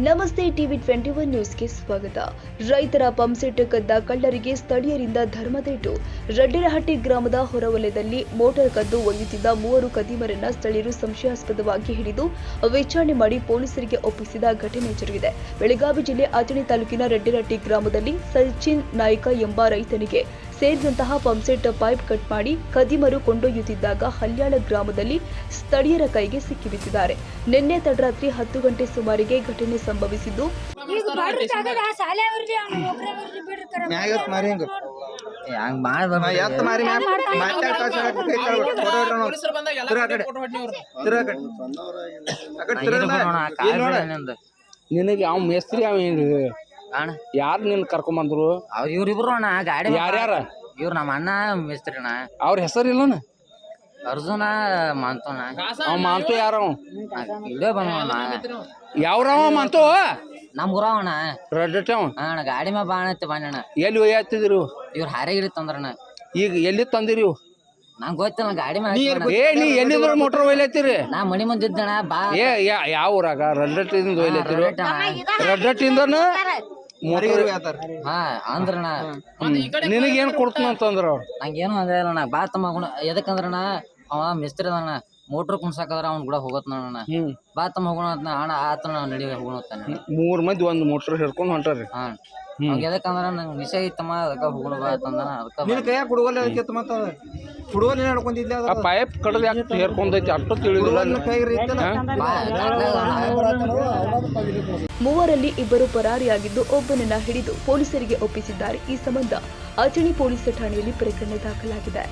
ನಮಸ್ತೆ ಟಿವಿ 21 ನ್ಯೂಸ್ಗೆ ಸ್ವಾಗತ. ರೈತರ ಪಂಪ್ಸೆಟ್ ಕದ್ದ ಕಳ್ಳರಿಗೆ ಸ್ಥಳೀಯರಿಂದ ಧರ್ಮದೇಟು. ರಡ್ಡಿರಹಟ್ಟಿ ಗ್ರಾಮದ ಹೊರವಲಯದಲ್ಲಿ ಮೋಟಾರ್ ಕದ್ದು ಒಯ್ಯುತ್ತಿದ್ದ 3 ಕದಿಮರನ್ನ ಸ್ಥಳೀಯರು ಸಂಶಯಾಸ್ಪದವಾಗಿ ಹಿಡಿದು ವಿಚಾರಣೆ ಮಾಡಿ ಪೊಲೀಸರಿಗೆ ಒಪ್ಪಿಸಿದ ಘಟನೆ ಜರುಗಿದೆ. ಬೆಳಗಾವಿ ಜಿಲ್ಲೆ ಅಥಣಿ ತಾಲೂಕಿನ ರಡ್ಡಿರಹಟ್ಟಿ ಗ್ರಾಮದಲ್ಲಿ ಸಚಿನ್ ನಾಯ್ಕ ಎಂಬ ರೈತನಿಗೆ ಸೇರಿದಂತಹ ಪಂಪ್ಸೆಟ್ ಪೈಪ್ ಕಟ್ ಮಾಡಿ ಕದಿಮರು ಕೊಂಡೊಯ್ಯುತ್ತಿದ್ದಾಗ ಹಲ್ಯಾಳ ಗ್ರಾಮದಲ್ಲಿ ಸ್ಥಳೀಯರ ಕೈಗೆ ಸಿಕ್ಕಿಬಿದ್ದಿದ್ದಾರೆ. ನಿನ್ನೆ ತಡರಾತ್ರಿ 10 ಗಂಟೆ ಸುಮಾರಿಗೆ ಘಟನೆ ಸಂಭವಿಸಿದ್ದು ನಿನಗೆ ಅವ್ ಮೇಸ್ತ್ರಿ ಅವ ಯಾರು ನಿನ್ ಕರ್ಕೊಂಬಂದ್ರು? ಇವ್ರಿಬ್ರು ಅಣ್ಣ ಗಾಡಿ ಯಾರ್ಯಾರ? ಇವ್ರು ನಮ್ಮ ಅಣ್ಣ ಮೇಸ್ತ್ರಿ ಅಣ್ಣ. ಅವ್ರ ಹೆಸರು ಇಲ್ಲನ? ಅರ್ಜುನ ಮಾಂತೋಣ. ಅವ್ ಮಾಂತು ಯಾರ? ಇಲ್ಲೇ ಬಂದವಣ್ಣ. ಯಾವ್ರವ ಮಾಂತು? ನಮ್ ಊರವಣ್ಣ. ರಡ್ಡಟವ ಅಣ್ಣ ಗಾಡಿ ಮ್ಯಾಗ ಬಾಣತ್ತೆ ಬಾಣ್ಣ. ಎಲ್ಲಿ ಒಯ್ಯಾತಿದ್ರು? ಇವ್ರು ಹಾರೇಗಿರಿ ತಂದ್ರಣ್ಣ. ಈಗ ಎಲ್ಲಿ ತಂದಿರಿ? ನಂಗೆ ಗೊತ್ತಿಲ್ಲ ಗಾಡಿ ಮ್ಯಾಗ. ಏ ನೀ ಎಲ್ಲಿದ್ರು ಮೋಟರ್ ಒಯ್ಲತ್ತೀರಿ? ನಾ ಮಣಿ ಮುಂದೆ ಇದ್ದಣ್ಣ ಬಾ. ಏ ಯಾವ ಊರಾಗ? ರಡ್ಡಟ್ಟಿಂದ ಒಯ್ಲತ್ತೀರಿ? ರಡ್ಡಟ್ಟಿಂದನ ಹಾ ಅಂದ್ರಣ್ಣ. ನಿನಗೇನ್ ಕೊಡ್ತಂತಂದ್ರ ಅವ್ರು? ನಂಗೇನು ಅಂದ್ರೆ ಅಣ್ಣ ಬಾ ತಮ್ಮ ಎದಕ್ಕಂದ್ರಣ್ಣ ಅವ ಮಿಸ್ತ್ರಿ ಅದಣ್ಣ. ಮೋಟ್ರ್ ಕುಣ್ಸಾಕದ್ರ ಅವ್ನ ಕೂಡ ಹೋಗತ್ ನೋಡಣ್ಣ. ಬಾ ತಮ್ಮ ಹೋಗೋಣ ಅಣ್ಣ ಆತನ ನಡಿ ಹೋಗೋಣ ಅಂತಾನೆ. 3 ಮಂದಿ ಒಂದ್ ಮೋಟರ್ ಹಿಡ್ಕೊಂಡ್ ಹೊಂಟಾರಿ. ಹಾ ಎದಕ್ಕಂದ್ರ ನಂಗೆ ನಿಶೆ ಐತಮ್ಮ ಅದಕ್ಕ ಹೋಗೋಣ ಬಾ ಅಂತಂದನ. ಆ ಪೈಪ್ ಕಡದ ಯಾಕೆ ಹೇರ್ಕೊಂಡೈತಿ ಅಷ್ಟು ತಿಳಿದಿಲ್ಲ. ಮೂವರಲ್ಲಿ ಇಬ್ಬರು ಪರಾರಿಯಾಗಿದ್ದು ಒಬ್ಬನನ್ನ ಹಿಡಿದು ಪೊಲೀಸರಿಗೆ ಒಪ್ಪಿಸಿದ್ದಾರೆ. ಈ ಸಂಬಂಧ ಅಥಣಿ ಪೊಲೀಸ್ ಠಾಣೆಯಲ್ಲಿ ಪ್ರಕರಣ ದಾಖಲಾಗಿದೆ.